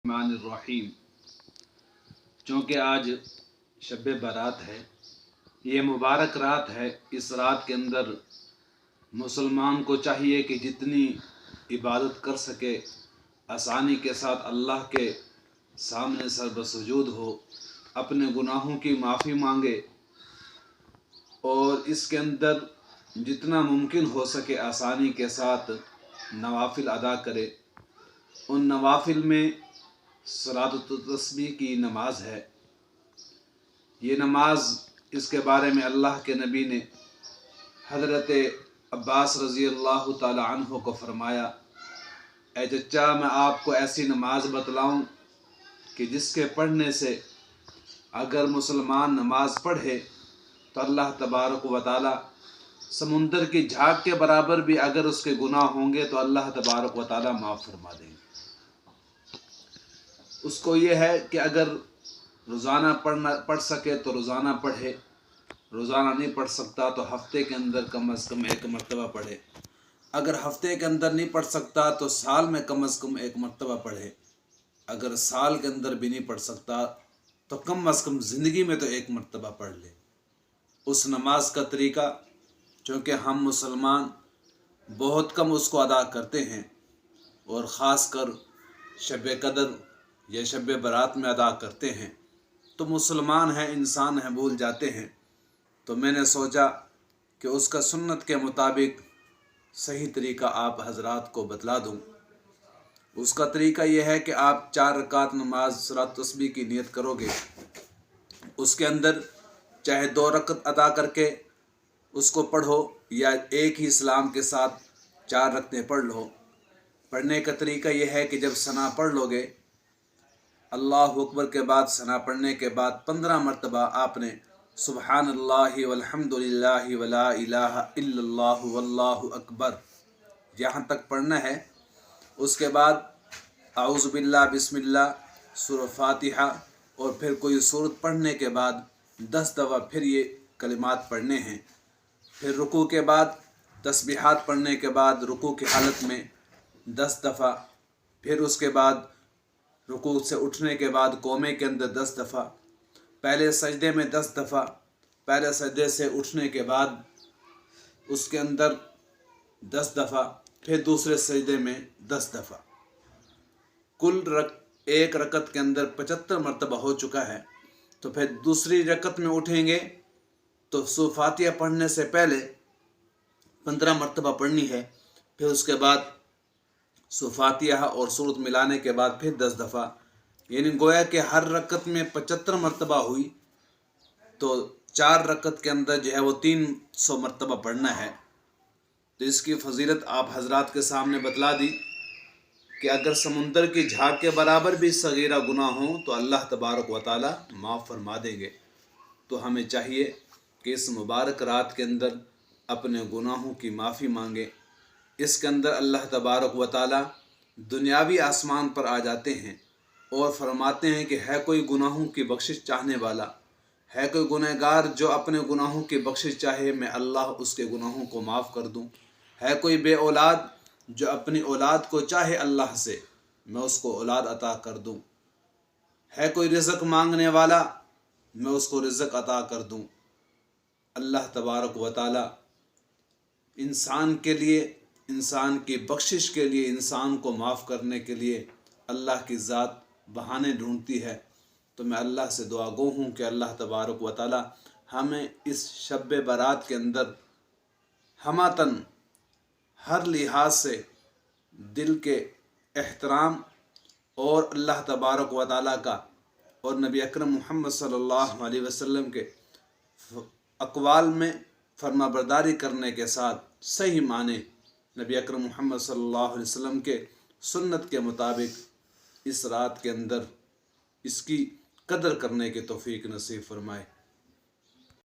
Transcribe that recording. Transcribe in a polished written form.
الرحیم۔ چونکہ آج شب برات ہے، یہ مبارک رات ہے، اس رات کے اندر مسلمان کو چاہیے کہ جتنی عبادت کر سکے آسانی کے ساتھ اللہ کے سامنے سر بسجود ہو، اپنے گناہوں کی معافی مانگے اور اس کے اندر جتنا ممکن ہو سکے آسانی کے ساتھ نوافل ادا کرے۔ ان نوافل میں صلاۃ التسبیح کی نماز ہے۔ یہ نماز، اس کے بارے میں اللہ کے نبی نے حضرت عباس رضی اللہ تعالی عنہ کو فرمایا، اے چچا، میں آپ کو ایسی نماز بتلاؤں کہ جس کے پڑھنے سے اگر مسلمان نماز پڑھے تو اللہ تبارک و تعالی سمندر کی جھاگ کے برابر بھی اگر اس کے گناہ ہوں گے تو اللہ تبارک و تعالی معاف فرما دیں گے۔ اس کو یہ ہے کہ اگر روزانہ پڑھ سکے تو روزانہ پڑھے، روزانہ نہیں پڑھ سکتا تو ہفتے کے اندر کم از کم ایک مرتبہ پڑھے، اگر ہفتے کے اندر نہیں پڑھ سکتا تو سال میں کم از کم ایک مرتبہ پڑھے، اگر سال کے اندر بھی نہیں پڑھ سکتا تو کم از کم زندگی میں تو ایک مرتبہ پڑھ لے۔ اس نماز کا طریقہ، چونکہ ہم مسلمان بہت کم اس کو ادا کرتے ہیں اور خاص کر شب قدر یا شب برات میں ادا کرتے ہیں، تو مسلمان ہیں، انسان ہیں، بھول جاتے ہیں۔ تو میں نے سوچا کہ اس کا سنت کے مطابق صحیح طریقہ آپ حضرات کو بتلا دوں۔ اس کا طریقہ یہ ہے کہ آپ 4 رکعت نماز صلاۃ تسبیح کی نیت کرو گے، اس کے اندر چاہے 2 رکعت ادا کر کے اس کو پڑھو یا ایک ہی سلام کے ساتھ 4 رکعتیں پڑھ لو۔ پڑھنے کا طریقہ یہ ہے کہ جب ثنا پڑھ لو گے، اللہ اکبر کے بعد ثنا پڑھنے کے بعد 15 مرتبہ آپ نے سبحان اللہ والحمد للہ ولا الہ الا اللہ واللہ اکبر یہاں تک پڑھنا ہے۔ اس کے بعد اعوذ باللہ، بسم اللہ، سورہ فاتحہ اور پھر کوئی سورت پڑھنے کے بعد 10 دفعہ پھر یہ کلمات پڑھنے ہیں۔ پھر رکوع کے بعد تسبیحات پڑھنے کے بعد رکوع کی حالت میں 10 دفعہ، پھر اس کے بعد رکوع سے اٹھنے کے بعد قومے کے اندر 10 دفعہ، پہلے سجدے میں 10 دفعہ، پہلے سجدے سے اٹھنے کے بعد اس کے اندر 10 دفعہ، پھر دوسرے سجدے میں 10 دفعہ، کل ایک رکعت کے اندر 75 مرتبہ ہو چکا ہے۔ تو پھر دوسری رکعت میں اٹھیں گے تو سورہ فاتحہ پڑھنے سے پہلے 15 مرتبہ پڑھنی ہے، پھر اس کے بعد سورہ فاتحہ اور سورت ملانے کے بعد پھر 10 دفعہ، یعنی گویا کہ ہر رکعت میں 75 مرتبہ ہوئی، تو 4 رکعت کے اندر جو ہے وہ 300 مرتبہ پڑھنا ہے۔ تو اس کی فضیلت آپ حضرات کے سامنے بتلا دی کہ اگر سمندر کی جھاگ کے برابر بھی صغیرہ گناہ ہوں تو اللہ تبارک و تعالی معاف فرما دیں گے۔ تو ہمیں چاہیے کہ اس مبارک رات کے اندر اپنے گناہوں کی معافی مانگیں۔ اس کے اندر اللہ تبارک و تعالی دنیاوی آسمان پر آ جاتے ہیں اور فرماتے ہیں کہ ہے کوئی گناہوں کی بخشش چاہنے والا، ہے کوئی گنہگار جو اپنے گناہوں کی بخشش چاہے، میں اللہ اس کے گناہوں کو معاف کر دوں۔ ہے کوئی بے اولاد جو اپنی اولاد کو چاہے اللہ سے، میں اس کو اولاد عطا کر دوں۔ ہے کوئی رزق مانگنے والا، میں اس کو رزق عطا کر دوں۔ اللہ تبارک و تعالی انسان کے لیے، انسان کی بخشش کے لیے، انسان کو معاف کرنے کے لیے اللہ کی ذات بہانے ڈھونڈتی ہے۔ تو میں اللہ سے دعا گو ہوں کہ اللہ تبارک و تعالی ہمیں اس شب برات کے اندر ہماتن ہر لحاظ سے دل کے احترام اور اللہ تبارک و تعالی کا اور نبی اکرم محمد صلی اللہ علیہ وسلم کے اقوال میں فرما برداری کرنے کے ساتھ صحیح معنی نبی اکرم محمد صلی اللہ علیہ وسلم کے سنت کے مطابق اس رات کے اندر اس کی قدر کرنے کی توفیق نصیب فرمائے۔